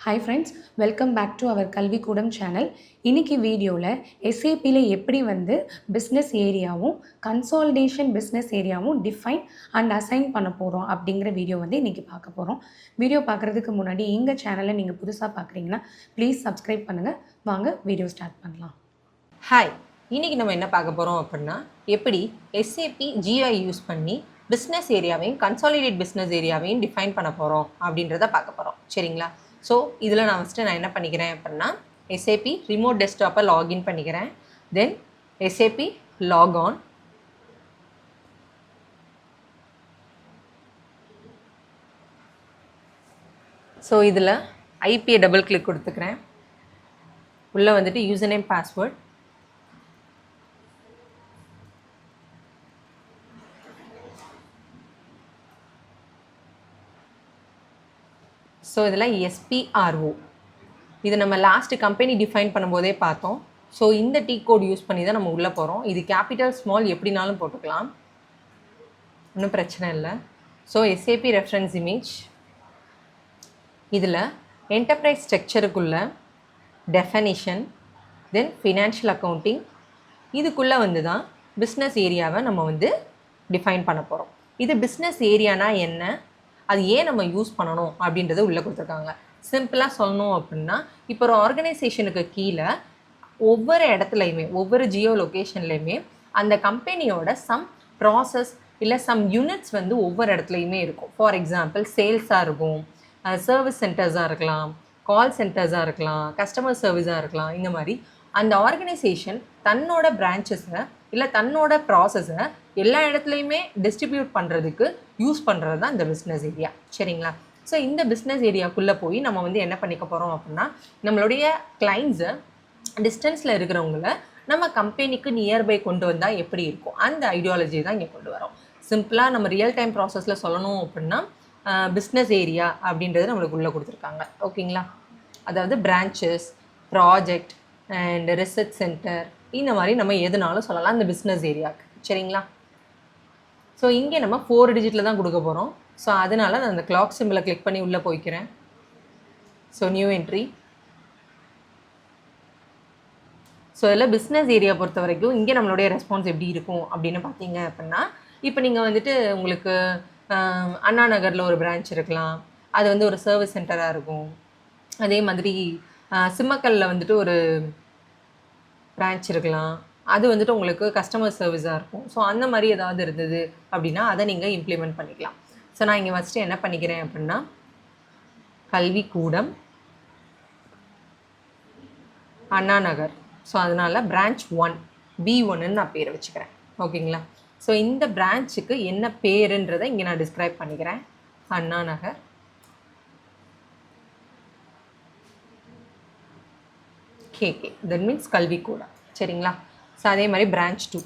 Hi friends, welcome back to our Kalvikoodam channel. இன்றைக்கி வீடியோவில் எஸ்ஏபியில் எப்படி பிஸ்னஸ் ஏரியாவும் கன்சாலிடேஷன் பிஸ்னஸ் ஏரியாவும் டிஃபைன் அண்ட் அசைன் பண்ண போகிறோம் அப்படிங்கிற வீடியோ இன்றைக்கி பார்க்க போகிறோம். வீடியோ பார்க்குறதுக்கு முன்னாடி எங்கள் சேனலை நீங்கள் புதுசாக பார்க்குறீங்கன்னா ப்ளீஸ் சப்ஸ்கிரைப் பண்ணுங்கள். வாங்க வீடியோ ஸ்டார்ட் பண்ணலாம். ஹாய், இன்றைக்கி நம்ம என்ன பார்க்க போகிறோம் அப்படின்னா, எப்படி எஸ்ஏபி ஜிஐ யூஸ் பண்ணி பிஸ்னஸ் ஏரியாவையும் கன்சாலிடேட் பிஸ்னஸ் ஏரியாவையும் டிஃபைன் பண்ண போகிறோம் அப்படின்றத பார்க்க போகிறோம். சரிங்களா? ஸோ இதில் நான் என்ன பண்ணிக்கிறேன் அப்படின்னா, எஸ்ஏபி ரிமோட் டெஸ்க்டாப்பை லாகின் பண்ணிக்கிறேன். தென் எஸ்ஏபி லாக்ஆன். ஸோ இதில் ஐபியை டபுள் கிளிக் கொடுத்துக்கிறேன். உள்ளே யூசர் நேம் பாஸ்வேர்ட். ஸோ இதில் எஸ்பிஆர்ஓ, இது நம்ம லாஸ்ட்டு கம்பெனி டிஃபைன் பண்ணும்போதே பார்த்தோம். ஸோ இந்த டீ கோட் யூஸ் பண்ணி தான் நம்ம உள்ளே போகிறோம். இது கேபிட்டல் ஸ்மால் எப்படினாலும் போட்டுக்கலாம், ஒன்றும் பிரச்சனை இல்லை. ஸோ எஸ்ஏபி ரெஃபரன்ஸ் இமேஜ், இதில் என்டர்பிரைஸ் ஸ்ட்ரக்சருக்குள்ள டெஃபனிஷன், தென் ஃபினான்ஷியல் அக்கௌண்டிங், இதுக்குள்ளே தான் பிஸ்னஸ் ஏரியாவை நம்ம டிஃபைன் பண்ண போகிறோம். இது பிஸ்னஸ் ஏரியானா என்ன, அது ஏன் நம்ம யூஸ் பண்ணணும் அப்படின்றத உள்ளே கொடுத்துருக்காங்க. சிம்பிளாக சொல்லணும் அப்படின்னா, இப்போ ஒரு ஆர்கனைசேஷனுக்கு கீழே ஒவ்வொரு இடத்துலையுமே, ஒவ்வொரு ஜியோ லொக்கேஷன்லேயுமே அந்த கம்பெனியோட சம் ப்ராசஸ் இல்லை சம் யூனிட்ஸ் ஒவ்வொரு இடத்துலையுமே இருக்கும். ஃபார் எக்ஸாம்பிள் சேல்ஸாக இருக்கும், சர்வீஸ் சென்டர்ஸாக இருக்கலாம், கால் சென்டர்ஸாக இருக்கலாம், கஸ்டமர் சர்வீஸாக இருக்கலாம். இந்த மாதிரி அந்த ஆர்கனைசேஷன் தன்னோட பிரான்ச்சஸை இல்லை தன்னோட ப்ராசஸை எல்லா இடத்துலையுமே டிஸ்ட்ரிபியூட் பண்ணுறதுக்கு யூஸ் பண்ணுறது தான் இந்த பிஸ்னஸ் ஏரியா. சரிங்களா? ஸோ இந்த பிஸ்னஸ் ஏரியாக்குள்ளே போய் நம்ம என்ன பண்ணிக்க போகிறோம் அப்படின்னா, நம்மளுடைய கிளைண்ட்ஸை டிஸ்டன்ஸில் இருக்கிறவங்கள நம்ம கம்பெனிக்கு நியர்பை கொண்டு வந்தால் எப்படி இருக்கும், அந்த ஐடியாலஜி தான் இங்கே கொண்டு வரோம். சிம்பிளாக நம்ம ரியல் டைம் ப்ராசஸில் சொல்லணும் அப்படின்னா, பிஸ்னஸ் ஏரியா அப்படின்றது நம்மளுக்கு உள்ளே கொடுத்துருக்காங்க. ஓகேங்களா? அதாவது branches, project and research centre, இந்த மாதிரி நம்ம எதுனாலும் சொல்லலாம் இந்த பிஸ்னஸ் ஏரியாவுக்கு. சரிங்களா? ஸோ இங்கே நம்ம 4 டிஜிட்டில் தான் கொடுக்க போகிறோம். ஸோ அதனால் நான் அந்த கிளாக் சிம்பிளை கிளிக் பண்ணி உள்ளே போய்க்கிறேன். So new entry. ஸோ இதில் பிஸ்னஸ் ஏரியா பொறுத்த வரைக்கும் இங்கே நம்மளுடைய ரெஸ்பான்ஸ் எப்படி இருக்கும் அப்படின்னு பார்த்தீங்க அப்படின்னா, இப்போ நீங்கள் உங்களுக்கு அண்ணா நகரில் ஒரு பிரான்ச் இருக்கலாம், அது ஒரு சர்வீஸ் சென்டராக இருக்கும். அதே மாதிரி சிம்மக்கல்லில் ஒரு பிரான்ச் இருக்கலாம், அது உங்களுக்கு கஸ்டமர் சர்வீஸாக இருக்கும். ஸோ அந்த மாதிரி ஏதாவது இருந்தது அப்படின்னா அதை நீங்கள் இம்ப்ளிமெண்ட் பண்ணிக்கலாம். ஸோ நான் இங்கே ஃபஸ்ட்டு என்ன பண்ணிக்கிறேன் அப்படின்னா, கல்விக்கூடம் அண்ணா நகர். ஸோ அதனால் பிரான்ச் 1 B1ன்னு நான் பேரை வச்சுக்கிறேன். ஓகேங்களா? ஸோ இந்த பிரான்ச்சுக்கு என்ன பேருன்றதை இங்கே நான் டிஸ்கிரைப் பண்ணிக்கிறேன். Anna Nagar KK, that means கல்விக்கூடம். சரிங்களா? ஸோ அதே மாதிரி பிரான்ச் 2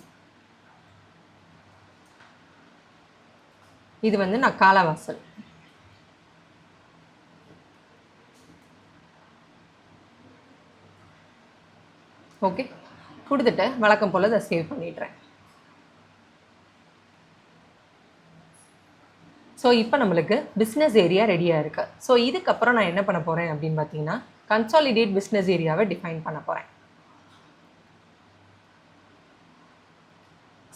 இது நான் காலவாசல். ஓகே, கொடுத்துட்டு வழக்கம் போல் அதை சேவ் பண்ணிடுறேன். ஸோ இப்போ நம்மளுக்கு பிஸ்னஸ் ஏரியா ரெடியாக இருக்குது. ஸோ இதுக்கப்புறம் நான் என்ன பண்ண போகிறேன் அப்படின்னு பார்த்தீங்கன்னா, கன்சாலிடேட் பிஸ்னஸ் ஏரியாவை டிஃபைன் பண்ண போகிறேன்.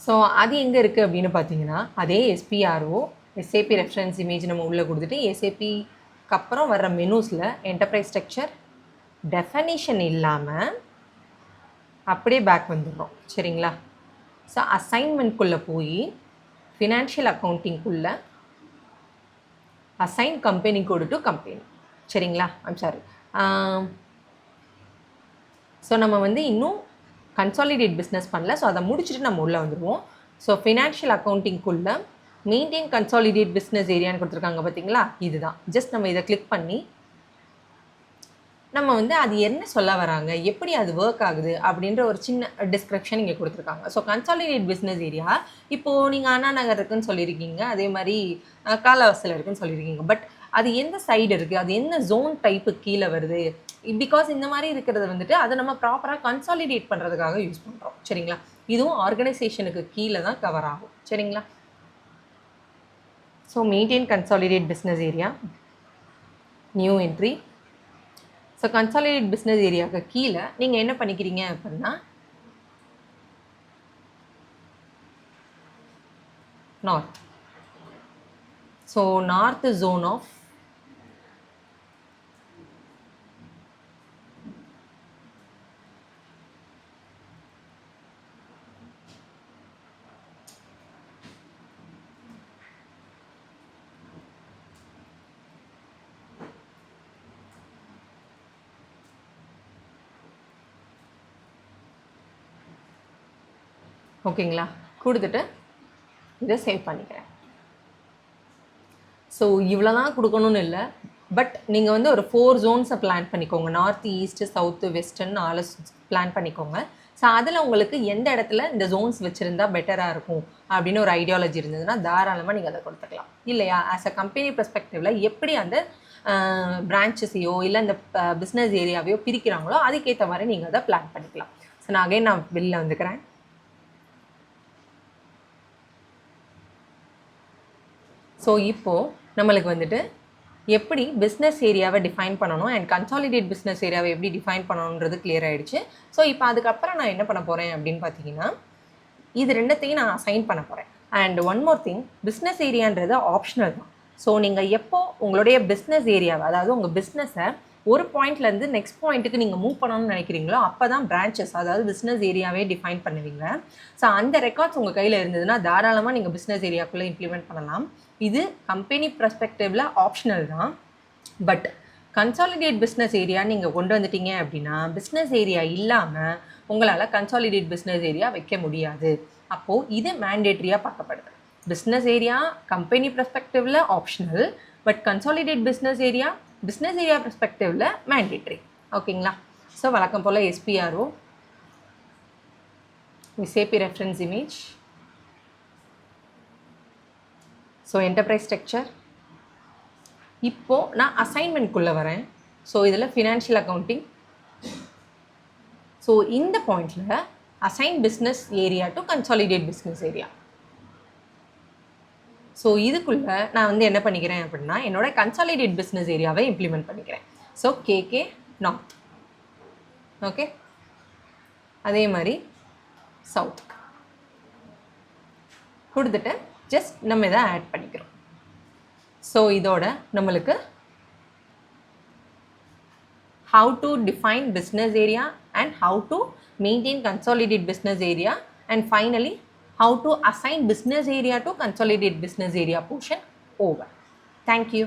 ஸோ அது எங்கே இருக்குது அப்படின்னு பார்த்தீங்கன்னா, அதே எஸ்பிஆர்ஓ எஸ்ஏபி ரெஃபரன்ஸ் இமேஜ் நம்ம உள்ளே கொடுத்துட்டு எஸ்ஏபிக்கு அப்புறம் வர்ற மெனூஸில் என்டர்பிரைஸ் ஸ்ட்ரக்சர் டெஃபனிஷன் இல்லாமல் அப்படியே பேக் வந்துடுறோம். சரிங்களா? ஸோ அசைன்மெண்ட்குள்ளே போய் ஃபினான்ஷியல் அக்கௌண்டிங்குள்ளே assign company code to company. சரிங்களா? I'm sorry. ஸோ நம்ம இன்னும் கன்சாலிடேட் பிஸ்னஸ் பண்ணல. ஸோ அதை முடிச்சுட்டு நம்ம உள்ளே வந்துடுவோம். ஸோ ஃபினான்ஷியல் அக்கௌண்டிங்குள்ளே மெயின்டைன் கன்சாலிடேட் பிஸ்னஸ் ஏரியான்னு கொடுத்துருக்காங்க பார்த்தீங்களா? இதுதான். ஜஸ்ட் நம்ம இதை கிளிக் பண்ணி நம்ம அது என்ன சொல்ல வராங்க, எப்படி அது ஒர்க் ஆகுது அப்படின்ற ஒரு சின்ன டிஸ்கிரிப்ஷன் இங்கே கொடுத்துருக்காங்க. ஸோ கன்சாலிடேட் பிஸ்னஸ் ஏரியா, இப்போது நீங்கள் அண்ணா நகர் இருக்குன்னு சொல்லியிருக்கீங்க, அதே மாதிரி காலவாசல் இருக்குன்னு சொல்லியிருக்கீங்க. பட் அது எந்த சைடு இருக்குது, அது என்ன ஜோன் டைப்பு கீழே வருது, பிகாஸ் இந்த மாதிரி இருக்கிறது அதை நம்ம ப்ராப்பராக கன்சாலிடேட் பண்ணுறதுக்காக யூஸ் பண்ணுறோம். சரிங்களா? இதுவும் ஆர்கனைசேஷனுக்கு கீழே தான் கவர் ஆகும். சரிங்களா? So maintain consolidate business area, new entry, so consolidate business ஏரியாவுக்கு கீழே நீங்கள் என்ன பண்ணிக்கிறீங்க அப்படின்னா north. So north zone of ஓகேங்களா, கொடுத்துட்டு இதை சேவ் பண்ணிக்கிறேன். ஸோ இவ்வளோ தான் கொடுக்கணும்னு இல்லை, பட் நீங்கள் வந்து ஒரு 4 ஜோன்ஸை பிளான் பண்ணிக்கோங்க. North, east, south, western 4 plan பண்ணிக்கோங்க. ஸோ அதில் உங்களுக்கு எந்த இடத்துல இந்த ஜோன்ஸ் வச்சுருந்தா பெட்டராக இருக்கும் அப்படின்னு ஒரு ஐடியாலஜி இருந்ததுன்னா தாராளமாக நீங்கள் அதை கொடுத்துக்கலாம். இல்லையா, ஆஸ் அ கம்பெனி பெர்ஸ்பெக்டிவில் எப்படி அந்த பிரான்ச்சஸையோ இல்லை இந்த பிஸ்னஸ் ஏரியாவையோ பிரிக்கிறாங்களோ அதுக்கேற்ற மாதிரி நீங்கள் அதை பிளான் பண்ணிக்கலாம். ஸோ நான் வெளில வந்துக்கிறேன். ஸோ இப்போது நம்மளுக்கு வந்துட்டு எப்படி பிஸ்னஸ் ஏரியாவை டிஃபைன் பண்ணணும் அண்ட் கன்சாலிடேட் பிஸ்னஸ் ஏரியாவை எப்படி டிஃபைன் பண்ணணுன்றது கிளியர் ஆகிடுச்சு. ஸோ இப்போ அதுக்கப்புறம் நான் என்ன பண்ண போகிறேன் அப்படின்னு பார்த்தீங்கன்னா இது ரெண்டத்தையும் நான் அசைன் பண்ண போகிறேன். And one more thing, business ஏரியான்றது ஆப்ஷனல் தான். ஸோ நீங்கள் எப்போ உங்களுடைய பிஸ்னஸ் ஏரியாவை, அதாவது உங்கள் பிஸ்னஸை ஒரு பாயிண்ட்லேருந்து நெக்ஸ்ட் பாயிண்ட்டுக்கு நீங்கள் மூவ் பண்ணணும்னு நினைக்கிறீங்களோ அப்போ தான் பிரான்ச்சஸ், அதாவது பிஸ்னஸ் ஏரியாவே டிஃபைன் பண்ணுவீங்க. ஸோ அந்த ரெக்கார்ட்ஸ் உங்கள் கையில் இருந்ததுன்னா தாராளமாக நீங்கள் பிஸ்னஸ் ஏரியாக்குள்ளே இம்ப்ளிமெண்ட் பண்ணலாம். இது கம்பெனி பெர்ஸ்பெக்டிவில் ஆப்ஷனல் தான். பட் கன்சாலிடேட் பிஸ்னஸ் ஏரியா நீங்கள் கொண்டு வந்துட்டீங்க அப்படின்னா பிஸ்னஸ் ஏரியா இல்லாமல் உங்களால் கன்சாலிடேட் பிஸ்னஸ் ஏரியா வைக்க முடியாது. அப்போது இது மேண்டேட்ரியாக பார்க்கப்படுது. பிஸ்னஸ் ஏரியா கம்பெனி பெர்ஸ்பெக்டிவில் optional, but consolidate business area பெர்ஸ்பெக்டிவில் மேண்டேட்ரி. ஓகேங்களா. ஸோ வழக்கம் போல் SPRO, SAP reference image, so enterprise structure. இப்போது நான் அசைன்மெண்ட்குள்ளே வரேன். ஸோ இதில் ஃபினான்ஷியல் அக்கௌண்டிங். ஸோ இந்த பாயிண்டில் assign business area to consolidate business area. So இதுக்குள்ளே நான் வந்து என்ன பண்ணிக்கிறேன் அப்படின்னா என்னோடய கன்சாலிடேட் பிஸ்னஸ் ஏரியாவை இம்ப்ளிமெண்ட் பண்ணிக்கிறேன். So KK north. ஓகே, அதே மாதிரி சவுத் கொடுத்துட்டு ஜஸ்ட் நம்ம இதை ஆட் பண்ணிக்கிறோம். ஸோ இதோட நம்மளுக்கு how to define business area and how to maintain consolidate business area and finally how to assign business area to consolidate business area portion over. Thank you.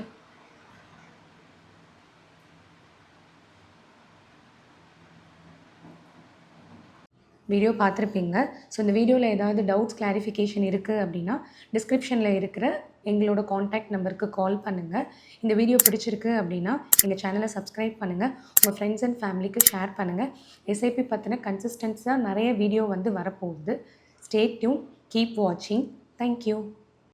Video பார்த்துருப்பீங்க. So இந்த வீடியோவில் ஏதாவது doubts clarification இருக்குது அப்படின்னா டிஸ்கிரிப்ஷனில் இருக்கிற எங்களோட contact நம்பருக்கு கால் பண்ணுங்கள். இந்த வீடியோ பிடிச்சிருக்கு அப்படின்னா எங்கள் சேனலை சப்ஸ்கிரைப் பண்ணுங்கள், உங்கள் ஃப்ரெண்ட்ஸ் அண்ட் ஃபேமிலிக்கு ஷேர் பண்ணுங்கள். SAP பற்றின கன்சிஸ்டன்ஸாக நிறைய வீடியோ வந்து வரப்போகுது. ஸ்டே டியூன், கீப் வாட்சிங். தேங்க்யூ.